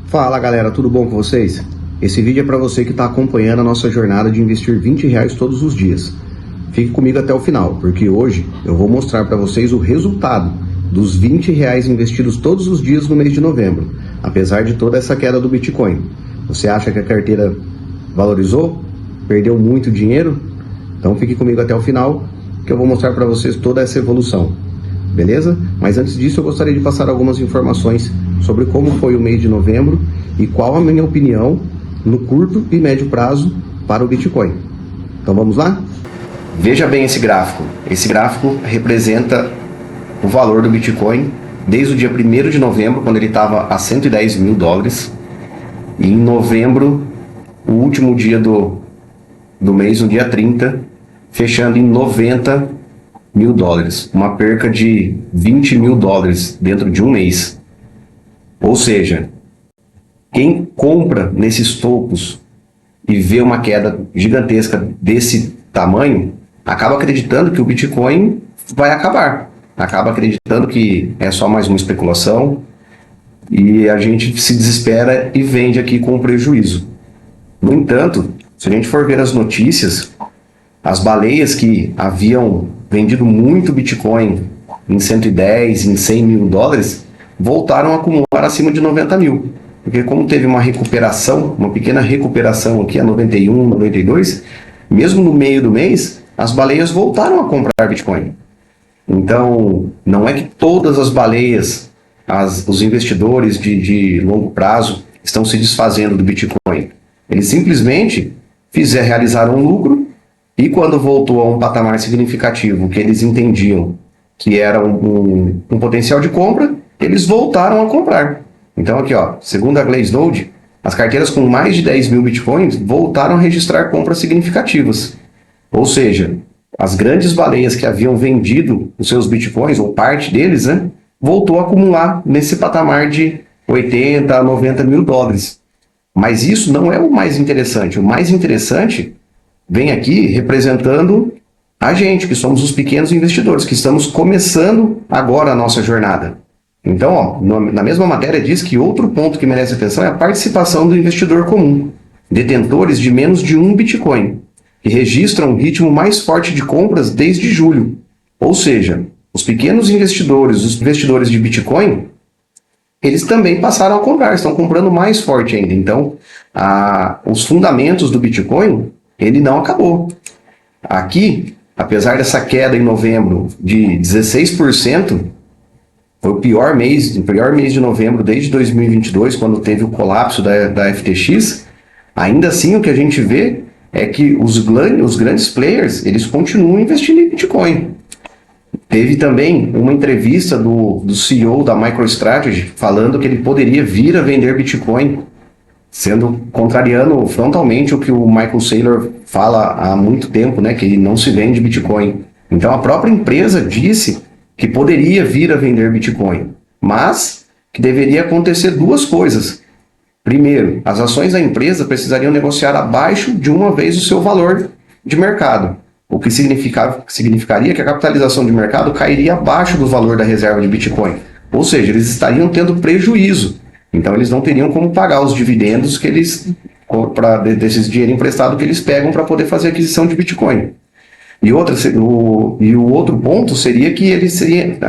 Fala galera, tudo bom com vocês? Esse vídeo é para você que está acompanhando a nossa jornada de investir R$ 20 todos os dias. Fique comigo até o final, porque hoje eu vou mostrar para vocês o resultado dos R$ 20 investidos todos os dias no mês de novembro, apesar de toda essa queda do Bitcoin. Você acha que a carteira valorizou? Perdeu muito dinheiro? Então fique comigo até o final, que eu vou mostrar para vocês toda essa evolução. Beleza? Mas antes disso eu gostaria de passar algumas informações sobre como foi o mês de novembro e qual a minha opinião no curto e médio prazo para o Bitcoin. Então vamos lá? Veja bem esse gráfico. Esse gráfico representa o valor do Bitcoin desde o dia 1º de novembro, quando ele estava a $110 mil. E em novembro, o último dia do mês, no dia 30, fechando em $90 mil, uma perca de $20 mil dentro de um mês. Ou seja, quem compra nesses topos e vê uma queda gigantesca desse tamanho, acaba acreditando que o Bitcoin vai acabar, acaba acreditando que é só mais uma especulação e a gente se desespera e vende aqui com prejuízo. No entanto, se a gente for ver as notícias, as baleias que haviam vendido muito Bitcoin em 110, em $100 mil, voltaram a acumular acima de 90 mil. Porque como teve uma recuperação, uma pequena recuperação aqui a 91, 92, mesmo no meio do mês, as baleias voltaram a comprar Bitcoin. Então, não é que todas as baleias, os investidores de longo prazo, estão se desfazendo do Bitcoin. Eles simplesmente realizaram um lucro, e quando voltou a um patamar significativo que eles entendiam que era um potencial de compra, eles voltaram a comprar. Então aqui, ó, segundo a Glassnode, as carteiras com mais de 10 mil bitcoins voltaram a registrar compras significativas. Ou seja, as grandes baleias que haviam vendido os seus bitcoins, ou parte deles, né, voltou a acumular nesse patamar de 80 a 90 mil dólares. Mas isso não é o mais interessante. O mais interessante vem aqui representando a gente, que somos os pequenos investidores, que estamos começando agora a nossa jornada. Então, ó, na mesma matéria diz que outro ponto que merece atenção é a participação do investidor comum, detentores de menos de um Bitcoin, que registram um ritmo mais forte de compras desde julho. Ou seja, os pequenos investidores, os investidores de Bitcoin, eles também passaram a comprar, estão comprando mais forte ainda. Então, os fundamentos do Bitcoin, ele não acabou. Aqui, apesar dessa queda em novembro de 16%, foi o pior mês de novembro desde 2022, quando teve o colapso da FTX. Ainda assim, o que a gente vê é que os grandes players, eles continuam investindo em Bitcoin. Teve também uma entrevista do CEO da MicroStrategy falando que ele poderia vir a vender Bitcoin, contrariando frontalmente o que o Michael Saylor fala há muito tempo, né, que não se vende Bitcoin. Então a própria empresa disse que poderia vir a vender Bitcoin, mas que deveria acontecer duas coisas. Primeiro, as ações da empresa precisariam negociar abaixo de uma vez o seu valor de mercado, o que significaria que a capitalização de mercado cairia abaixo do valor da reserva de Bitcoin. Ou seja, eles estariam tendo prejuízo. Então eles não teriam como pagar os dividendos desses dinheiro emprestado que eles pegam para poder fazer aquisição de Bitcoin. E o outro ponto seria que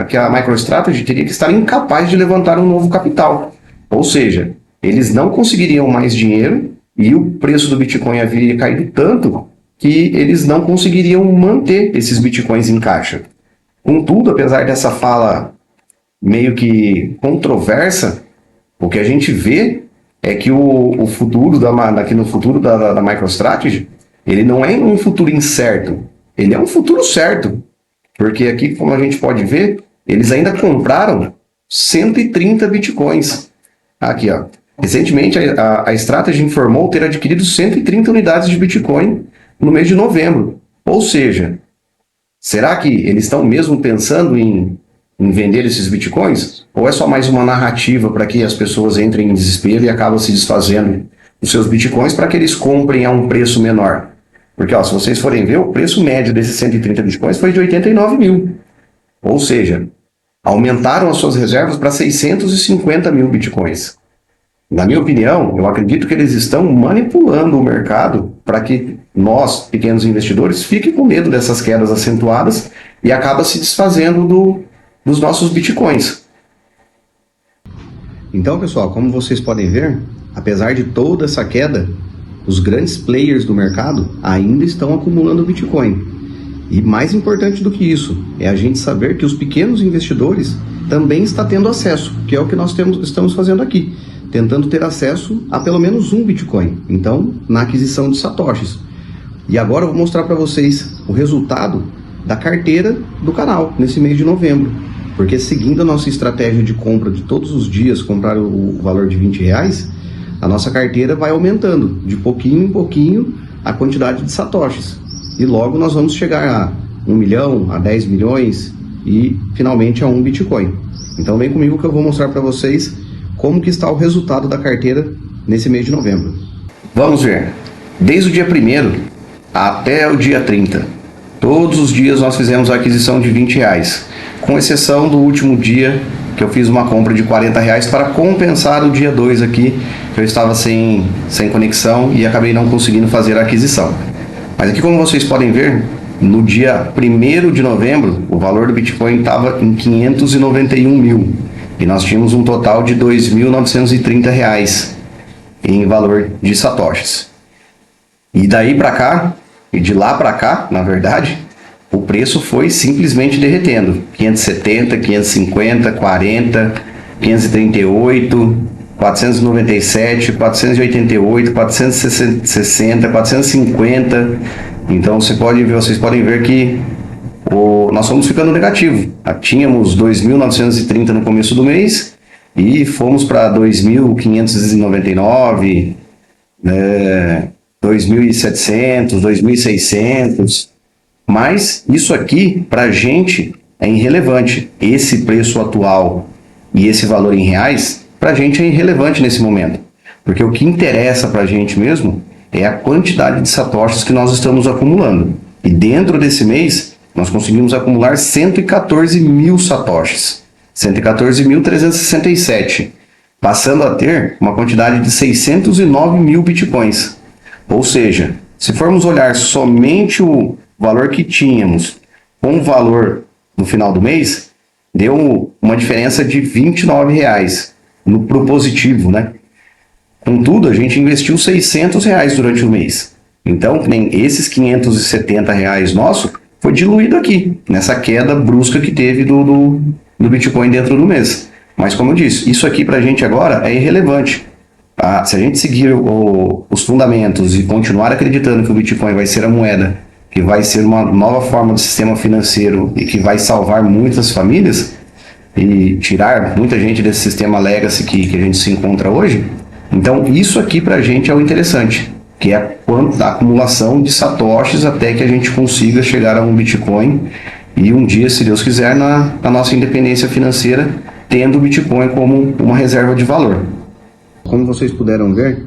que a MicroStrategy teria que estar incapaz de levantar um novo capital. Ou seja, eles não conseguiriam mais dinheiro e o preço do Bitcoin havia caído tanto que eles não conseguiriam manter esses Bitcoins em caixa. Contudo, apesar dessa fala meio que controversa, o que a gente vê é que o futuro da MicroStrategy, ele não é um futuro incerto, ele é um futuro certo. Porque aqui, como a gente pode ver, eles ainda compraram 130 Bitcoins. Aqui, ó. Recentemente, a Strategy informou ter adquirido 130 unidades de Bitcoin no mês de novembro. Ou seja, será que eles estão mesmo pensando em vender esses Bitcoins? Ou é só mais uma narrativa para que as pessoas entrem em desespero e acabam se desfazendo dos seus Bitcoins para que eles comprem a um preço menor? Porque, ó, se vocês forem ver, o preço médio desses 130 Bitcoins foi de 89 mil. Ou seja, aumentaram as suas reservas para 650 mil Bitcoins. Na minha opinião, eu acredito que eles estão manipulando o mercado para que nós, pequenos investidores, fiquem com medo dessas quedas acentuadas e acaba se desfazendo dos nossos bitcoins. Então, pessoal, como vocês podem ver, apesar de toda essa queda, os grandes players do mercado ainda estão acumulando Bitcoin. E mais importante do que isso, é a gente saber que os pequenos investidores também estão tendo acesso, que é o que nós estamos fazendo aqui, tentando ter acesso a pelo menos um Bitcoin, então, na aquisição de satoshis. E agora eu vou mostrar para vocês o resultado da carteira do canal nesse mês de novembro. Porque seguindo a nossa estratégia de compra de todos os dias, comprar o valor de R$20, a nossa carteira vai aumentando de pouquinho em pouquinho a quantidade de satoshis. E logo nós vamos chegar a 1 milhão, a 10 milhões e finalmente a 1 Bitcoin. Então vem comigo que eu vou mostrar para vocês como que está o resultado da carteira nesse mês de novembro. Vamos ver. Desde o dia 1º até o dia 30, todos os dias nós fizemos a aquisição de R$20. Com exceção do último dia que eu fiz uma compra de R$40 para compensar o dia 2 aqui, que eu estava sem conexão e acabei não conseguindo fazer a aquisição. Mas aqui, como vocês podem ver, no dia 1º de novembro, o valor do Bitcoin estava em 591 mil e nós tínhamos um total de R$2.930 em valor de satoshis. E daí para cá, e de lá para cá, na verdade, o preço foi simplesmente derretendo. 570, 550, 40, 538, 497, 488, 460, 450. Então vocês podem ver que nós fomos ficando negativo. Tínhamos 2.930 no começo do mês e fomos para 2.599, 2.700, 2.600. Mas isso aqui, para a gente, é irrelevante. Esse preço atual e esse valor em reais, para a gente é irrelevante nesse momento. Porque o que interessa para a gente mesmo é a quantidade de satoshis que nós estamos acumulando. E dentro desse mês, nós conseguimos acumular 114 mil satoshis. 114.367. Passando a ter uma quantidade de 609 mil bitcoins. Ou seja, se formos olhar somente o valor que tínhamos com o valor no final do mês, deu uma diferença de R$29 pro positivo, né? Contudo, a gente investiu R$600 durante o mês. Então, nem esses R$570 nosso foi diluído aqui, nessa queda brusca que teve do Bitcoin dentro do mês. Mas como eu disse, isso aqui pra gente agora é irrelevante. Se a gente seguir os fundamentos e continuar acreditando que o Bitcoin vai ser a moeda que vai ser uma nova forma de sistema financeiro e que vai salvar muitas famílias e tirar muita gente desse sistema legacy que a gente se encontra hoje, então isso aqui pra gente é o interessante, que é a acumulação de satoshis até que a gente consiga chegar a um Bitcoin e um dia, se Deus quiser, na nossa independência financeira, tendo o Bitcoin como uma reserva de valor. Como vocês puderam ver,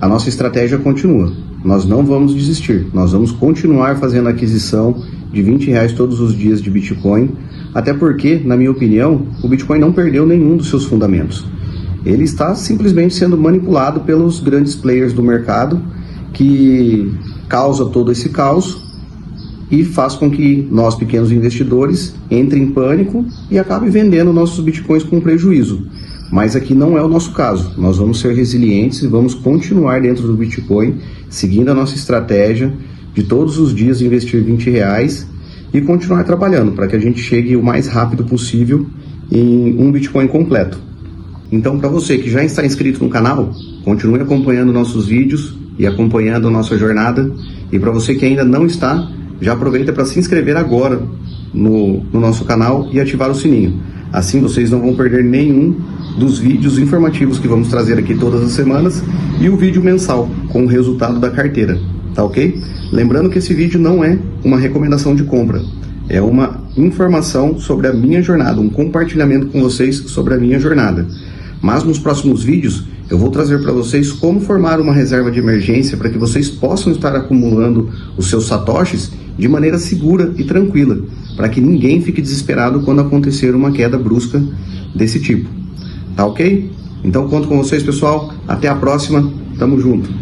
a nossa estratégia continua. Nós não vamos desistir, nós vamos continuar fazendo a aquisição de R$20 todos os dias de Bitcoin, até porque, na minha opinião, o Bitcoin não perdeu nenhum dos seus fundamentos. Ele está simplesmente sendo manipulado pelos grandes players do mercado, que causa todo esse caos e faz com que nós, pequenos investidores, entrem em pânico e acabem vendendo nossos Bitcoins com prejuízo. Mas aqui não é o nosso caso. Nós vamos ser resilientes e vamos continuar dentro do Bitcoin, seguindo a nossa estratégia de todos os dias investir R$20 e continuar trabalhando para que a gente chegue o mais rápido possível em um Bitcoin completo. Então, para você que já está inscrito no canal, continue acompanhando nossos vídeos e acompanhando a nossa jornada. E para você que ainda não está, já aproveita para se inscrever agora no nosso canal e ativar o sininho. Assim vocês não vão perder nenhum dos vídeos informativos que vamos trazer aqui todas as semanas e o vídeo mensal com o resultado da carteira, tá ok? Lembrando que esse vídeo não é uma recomendação de compra, é uma informação sobre a minha jornada, um compartilhamento com vocês sobre a minha jornada. Mas nos próximos vídeos eu vou trazer para vocês como formar uma reserva de emergência para que vocês possam estar acumulando os seus satoshis de maneira segura e tranquila, para que ninguém fique desesperado quando acontecer uma queda brusca desse tipo. Tá ok? Então conto com vocês, pessoal. Até a próxima. Tamo junto.